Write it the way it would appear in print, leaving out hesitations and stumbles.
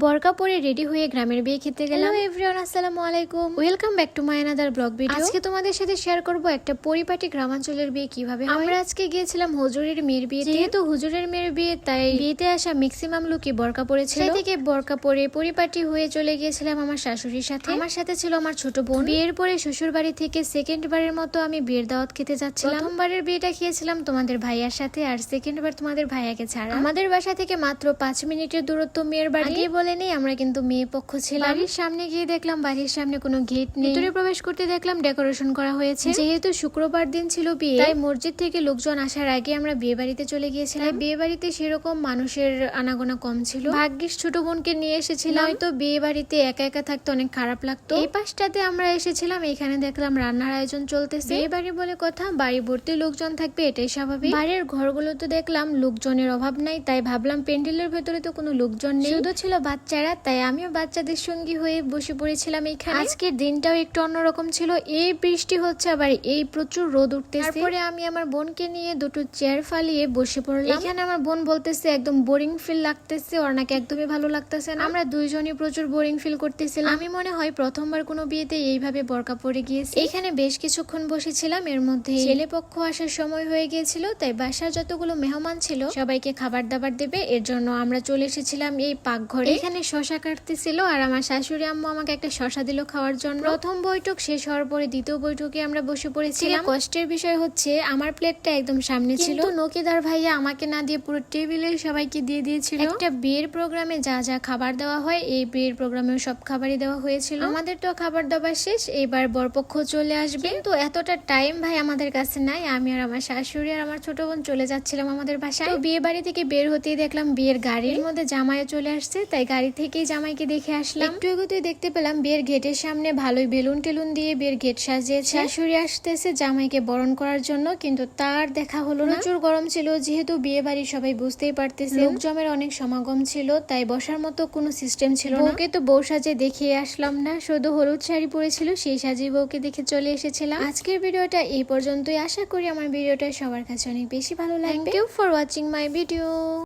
বরকা পরে রেডি হয়ে গ্রামের বিয়ে খেতে গেলাম। হ্যালো এভরিওয়ান, আসসালামু আলাইকুম, welcome back to my another blog video. আজকে তোমাদের সাথে শেয়ার করব একটা পরিপাটি গ্রামাঞ্চলের বিয়ে কিভাবে হয়। আমরা আজকে গিয়েছিলাম হুজুরের মেয়ের বিয়ে। যেহেতু হুজুরের মেয়ের বিয়ে, তাই বিয়েতে আসা ম্যাক্সিমাম লোকই বরকা পরেছিল। সেই থেকে বরকা পরে পরিপাটি হয়ে চলে গিয়েছিলাম আমার শাশুড়ির সাথে। আমার সাথে ছিল আমার ছোট বোন। বিয়ের পরে শ্বশুর বাড়ি থেকে সেকেন্ড বারের মতো আমি বিয়ের দাওয়াত খেতে যাচ্ছিলাম। প্রথমবারের বিয়েটা খেয়েছিলাম তোমাদের ভাইয়ার সাথে, আর সেকেন্ড বার তোমাদের ভাইয়াকে ছাড়া। আমাদের বাসা থেকে মাত্র 5 মিনিটের দূরত্ব মেয়ের বাড়ি। বলে নেই আমরা কিন্তু মেয়ে পক্ষ ছিলাম। বাড়ির সামনে গিয়ে দেখলাম বাড়ির সামনে কোনো গেট নেই। ভিতরে প্রবেশ করতে দেখলাম ডেকোরেশন করা হয়েছে। যেহেতু শুক্রবার দিন ছিল বিয়ে, তাই মসজিদ থেকে লোকজন আসার আগে আমরা বিয়ে বাড়িতে চলে গিয়েছিলাম। বিয়ে বাড়িতে সেরকম মানুষের আনাগোনা কম ছিল। ভাগ্যিস ছোট বোনকে নিয়ে এসেছিলাম, হয়তো বিয়ে বাড়িতে একা একা থাকতে অনেক খারাপ লাগতো। এই পাশটাতে আমরা এসেছিলাম, এখানে দেখলাম রান্নার আয়োজন চলতেছে। বিয়ে বাড়ি বলে কথা, বাড়ি ভর্তি লোকজন থাকবে, এটাই স্বাভাবিক। বাড়ির ঘরগুলো তো দেখলাম লোকজনের অভাব নাই, তাই ভাবলাম প্যান্ডেলের ভেতরে তো কোনো লোকজন নেই, শুধু ছিল বাচ্চারা। তাই আমিও বাচ্চাদের সঙ্গী হয়ে বসে পড়েছিলাম এখানে। আজকের দিনটাও একটু অন্যরকম ছিল। এই বৃষ্টি হচ্ছে, আবার এই প্রচুর রোদ উঠতেছে। তারপরে আমি আমার বোনকে নিয়ে দুটো চেয়ার ফালিয়ে বসে পড়লাম। এখানে আমার বোন বলতেছে একদম বোরিং ফিল লাগতেছে, ওর নাকি একদমই ভালো লাগতেছে না। আমরা দুইজনই প্রচুর বোরিং ফিল করতেছিলাম। আমি মনে হয় প্রথমবার কোনো বিয়েতে এইভাবে বরকা পরে গিয়েছি। এখানে বেশ কিছুক্ষণ বসেছিলাম, এর মধ্যে ছেলে পক্ষ আসার সময় হয়ে গিয়েছিল। তাই বাসার যতগুলো মেহমান ছিল সবাইকে খাবার দাবার দেবে, এর জন্য আমরা চলে এসেছিলাম এই পাকঘরে। এখানে শশা কাটতেছিল, আর আমার শাশুড়ি আম্মু আমাকে একটা শশা দিল খাওয়ার জন্য। প্রথম বৈঠক শেষ হওয়ার পরে দ্বিতীয় বৈঠকে আমরা বসে পড়েছিলাম। কষ্টের বিষয় হচ্ছে আমার প্লেটটা একদম সামনে ছিল, নকিদার ভাইয়া আমাকে না দিয়ে পুরো টেবিলে সবাইকে দিয়ে দিয়েছিল। একটা বিয়ের প্রোগ্রামে যা যা খাবার দেওয়া হয়, এই বিয়ের প্রোগ্রামেও সব খাবারই দেওয়া হয়েছিল। আমাদের তো খাবার দাবার শেষ, এবার বরপক্ষ চলে আসবে, কিন্তু এতটা টাইম ভাই আমাদের কাছে নাই। আমি আর আমার শাশুড়ি আর আমার ছোট বোন চলে যাচ্ছিলাম আমাদের বাসায়। তো বিয়ে বাড়ি থেকে বের হতেই দেখলাম বিয়ের গাড়ির মধ্যে জামাইও চলে আসছে, তাই গাড়ি থেকেই জামাইকে দেখে আসলাম। একটু এগোতেই দেখতে পেলাম বিয়ের গেটের সামনে ভালোই বেলুন টেলুন দিয়ে বিয়ের গেট সাজিয়েছে। শাশুড়ি আসতেছে জামাইকে বরণ করার জন্য, কিন্তু তার দেখা হলো না। প্রচুর গরম ছিল, যেহেতু বিয়ে বাড়ি সবাই বুঝতেই পারতেছে, লোকজমের অনেক সমাগম ছিল, তাই বসার মতো কোনো সিস্টেম ছিল না। বউকে তো বউ সাজে দেখিয়ে আসলাম না, শুধু হলুদ শাড়ি পরেছিল, সেই সাজে বউকে দেখে চলে এসেছিলাম। আজকের ভিডিওটা এই পর্যন্তই। আশা করি আমার ভিডিওটা সবার কাছে অনেক বেশি ভালো লাগবে। Thank you for watching my video.